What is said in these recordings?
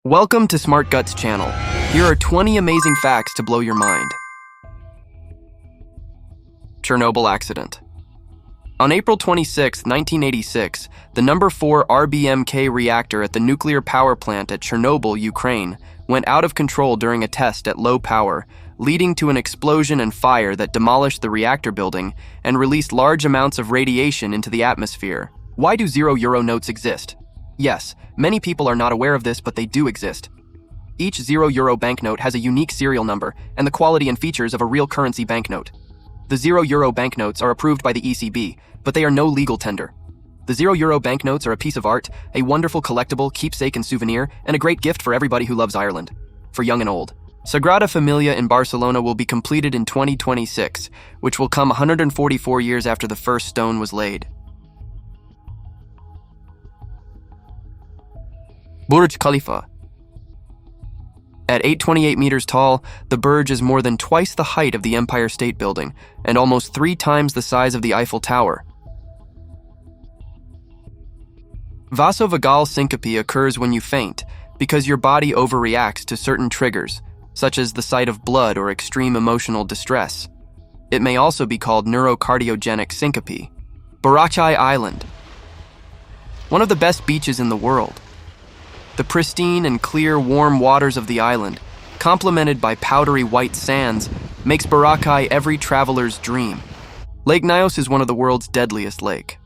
Welcome to Smart Guts channel. Here are 20 amazing facts to blow your mind. Chernobyl accident. On April 26, 1986, the number 4 RBMK reactor at the nuclear power plant at Chernobyl, Ukraine, went out of control during a test at low power, leading to an explosion and fire that demolished the reactor building and released large amounts of radiation into the atmosphere. Why do €0 notes exist? Yes, many people are not aware of this, but they do exist. Each €0 banknote has a unique serial number and the quality and features of a real currency banknote. The €0 banknotes are approved by the ECB, but they are no legal tender. The €0 banknotes are a piece of art, a wonderful collectible, keepsake and souvenir, and a great gift for everybody who loves Ireland, for young and old. Sagrada Familia in Barcelona will be completed in 2026, which will come 144 years after the first stone was laid. Burj Khalifa. At 828 meters tall, the Burj is more than twice the height of the Empire State Building and almost 3 times the size of the Eiffel Tower. Vasovagal syncope occurs when you faint because your body overreacts to certain triggers, such as the sight of blood or extreme emotional distress. It may also be called neurocardiogenic syncope. Boracay Island. One of the best beaches in the world. The pristine and clear, warm waters of the island, complemented by powdery white sands, makes Boracay every traveler's dream. Lake Nyos is one of the world's deadliest lake.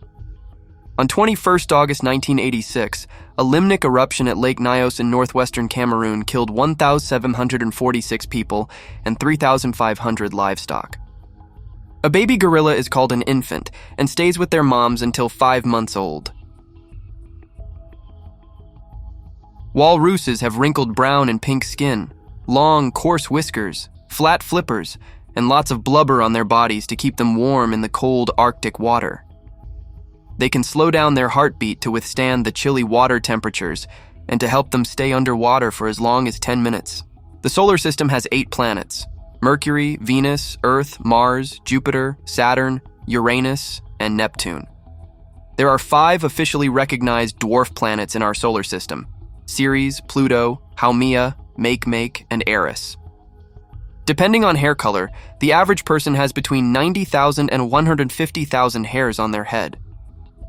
On 21st August 1986, a limnic eruption at Lake Nyos in northwestern Cameroon killed 1,746 people and 3,500 livestock. A baby gorilla is called an infant and stays with their moms until 5 months old. Walruses have wrinkled brown and pink skin, long, coarse whiskers, flat flippers, and lots of blubber on their bodies to keep them warm in the cold Arctic water. They can slow down their heartbeat to withstand the chilly water temperatures and to help them stay underwater for as long as 10 minutes. The solar system has 8 planets: Mercury, Venus, Earth, Mars, Jupiter, Saturn, Uranus, and Neptune. There are 5 officially recognized dwarf planets in our solar system: Ceres, Pluto, Haumea, Makemake, and Eris. Depending on hair color, the average person has between 90,000 and 150,000 hairs on their head.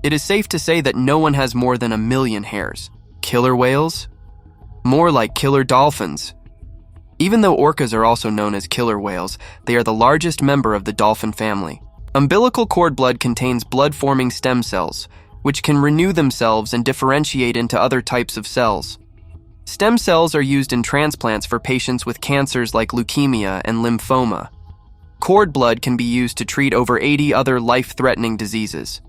It is safe to say that no one has more than 1 million hairs. Killer whales? More like killer dolphins. Even though orcas are also known as killer whales, they are the largest member of the dolphin family. Umbilical cord blood contains blood-forming stem cells, which can renew themselves and differentiate into other types of cells. Stem cells are used in transplants for patients with cancers like leukemia and lymphoma. Cord blood can be used to treat over 80 other life-threatening diseases.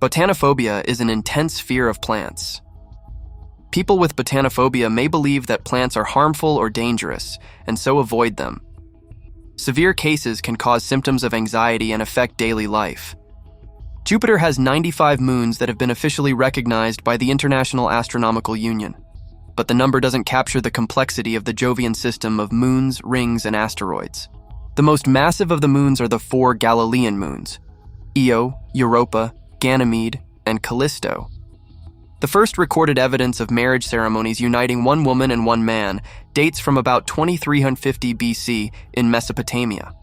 Botanophobia is an intense fear of plants. People with botanophobia may believe that plants are harmful or dangerous, and so avoid them. Severe cases can cause symptoms of anxiety and affect daily life. Jupiter has 95 moons that have been officially recognized by the International Astronomical Union, but the number doesn't capture the complexity of the Jovian system of moons, rings, and asteroids. The most massive of the moons are the 4 Galilean moons: Io, Europa, Ganymede, and Callisto. The first recorded evidence of marriage ceremonies uniting one woman and one man dates from about 2350 BC in Mesopotamia.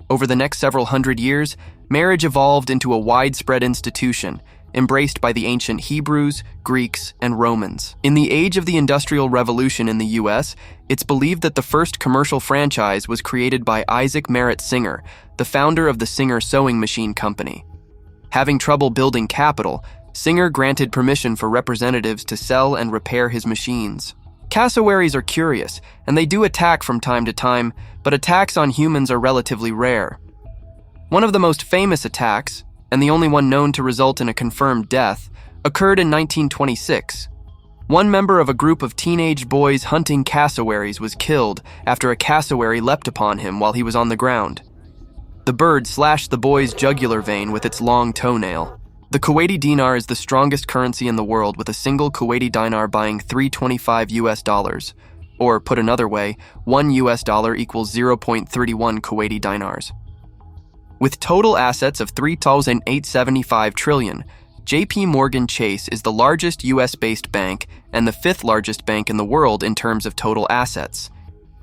Over the next several hundred years, marriage evolved into a widespread institution, embraced by the ancient Hebrews, Greeks, and Romans. In the age of the Industrial Revolution in the US, it's believed that the first commercial franchise was created by Isaac Merritt Singer, the founder of the Singer Sewing Machine Company. Having trouble building capital, Singer granted permission for representatives to sell and repair his machines. Cassowaries are curious, and they do attack from time to time, but attacks on humans are relatively rare. One of the most famous attacks, and the only one known to result in a confirmed death, occurred in 1926. One member of a group of teenage boys hunting cassowaries was killed after a cassowary leapt upon him while he was on the ground. The bird slashed the boy's jugular vein with its long toenail. The Kuwaiti dinar is the strongest currency in the world, with a single Kuwaiti dinar buying $3.25, or put another way, $1 equals 0.31 Kuwaiti dinars. With total assets of 3,875 trillion, JP Morgan Chase is the largest US-based bank and the fifth largest bank in the world in terms of total assets.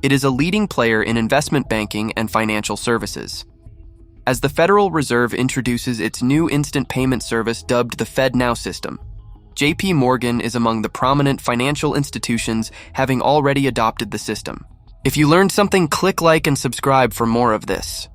It is a leading player in investment banking and financial services. As the Federal Reserve introduces its new instant payment service dubbed the FedNow system, JP Morgan is among the prominent financial institutions having already adopted the system. If you learned something, click like and subscribe for more of this.